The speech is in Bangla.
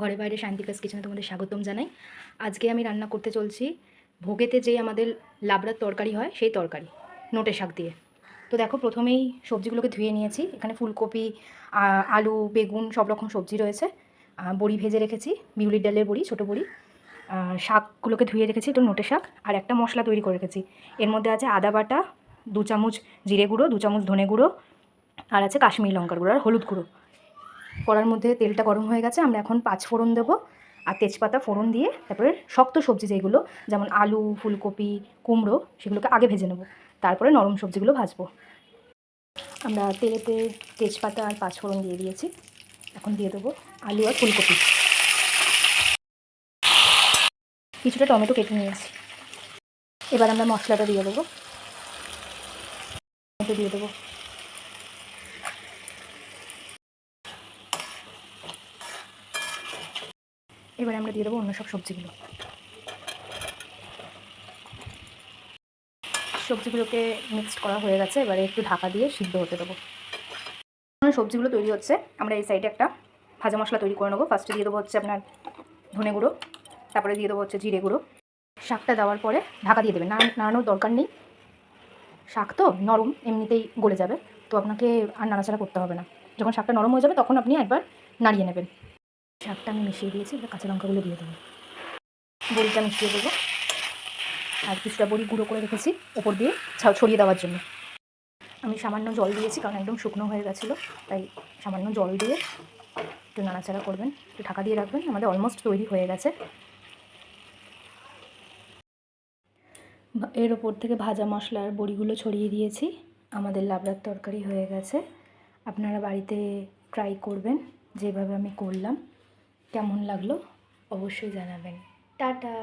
ঘরে বাইরে শান্তিকাস কিচেনে তোমাদের স্বাগতম জানাই। আজকে আমি রান্না করতে চলছি ভোগেতে যে আমাদের লাবড়ার তরকারি হয় সেই তরকারি, নোটে শাক দিয়ে। তো দেখো, প্রথমেই সবজিগুলোকে ধুয়ে নিয়েছি। এখানে ফুলকপি, আলু, বেগুন সব রকম সবজি রয়েছে। বড়ি ভেজে রেখেছি, বিউলির ডালের বড়ি, ছোটো বড়ি। শাকগুলোকে ধুয়ে রেখেছি, একটু নোটে শাক। আর একটা মশলা তৈরি করে রেখেছি। এর মধ্যে আছে আদা বাটা, 2 চামচ জিরে গুঁড়ো, 2 চামচ ধনে গুঁড়ো, আর আছে কাশ্মীরি লঙ্কার গুঁড়ো আর হলুদ গুঁড়ো। কড়ার মধ্যে তেলটা গরম হয়ে গেছে, আমরা এখন 5 ফোড়ন দেবো আর তেজপাতা ফোড়ন দিয়ে তারপরে শক্ত সবজি যেগুলো যেমন আলু, ফুলকপি, কুমড়ো সেগুলোকে আগে ভেজে নেব, তারপরে নরম সবজিগুলো ভাজবো। আমরা তেলেতে তেজপাতা আর 5 ফোড়ন দিয়ে দিয়েছি। এখন দিয়ে দেবো আলু আর ফুলকপি। কিছুটা টমেটো কেটে নিয়েছি। এবার আমরা মশলাটা দিয়ে দেবো। দিয়ে দেবো এবার আমরা দিয়ে দেবো অন্য সব সবজিগুলো। সবজিগুলোকে মিক্সড করা হয়ে গেছে, এবারে একটু ঢাকা দিয়ে সিদ্ধ হতে দেবো। সবজিগুলো তৈরি হচ্ছে, আমরা এই সাইডে একটা ভাজা মশলা তৈরি করে নেবো। ফার্স্টে দিয়ে দেবো হচ্ছে আপনার ধনে গুঁড়ো, তারপরে দিয়ে দেবো হচ্ছে জিরে গুঁড়ো। শাকটা দেওয়ার পরে ঢাকা দিয়ে দেবেন, নাড়ানোর দরকার নেই। শাক তো নরম, এমনিতেই গলে যাবে, তো আপনাকে আর নাড়াচাড়া করতে হবে না। যখন শাকটা নরম হয়ে যাবে তখন আপনি একবার নাড়িয়ে নেবেন। শাকটা আমি মিশিয়ে দিয়েছি, এবার কাঁচা লঙ্কাগুলো দিয়ে দেবো। বড়িটা মিশিয়ে দেবো, আর কিছুটা বড়ি গুঁড়ো করে রেখেছি ওপর দিয়ে ছড়িয়ে দেওয়ার জন্য। আমি সামান্য জল দিয়েছি, কারণ একদম শুকনো হয়ে গেছিলো, তাই সামান্য জল দিয়ে একটু নাড়াচাড়া করবেন, একটু ঢাকা দিয়ে রাখবেন। আমাদের অলমোস্ট তৈরি হয়ে গেছে। এর ওপর থেকে ভাজা মশলার বড়িগুলো ছড়িয়ে দিয়েছি। আমাদের লাবড়ার তরকারি হয়ে গেছে। আপনারা বাড়িতে ট্রাই করবেন যেভাবে আমি করলাম। কেমন লাগলো অবশ্যই জানাবেন। টাটা।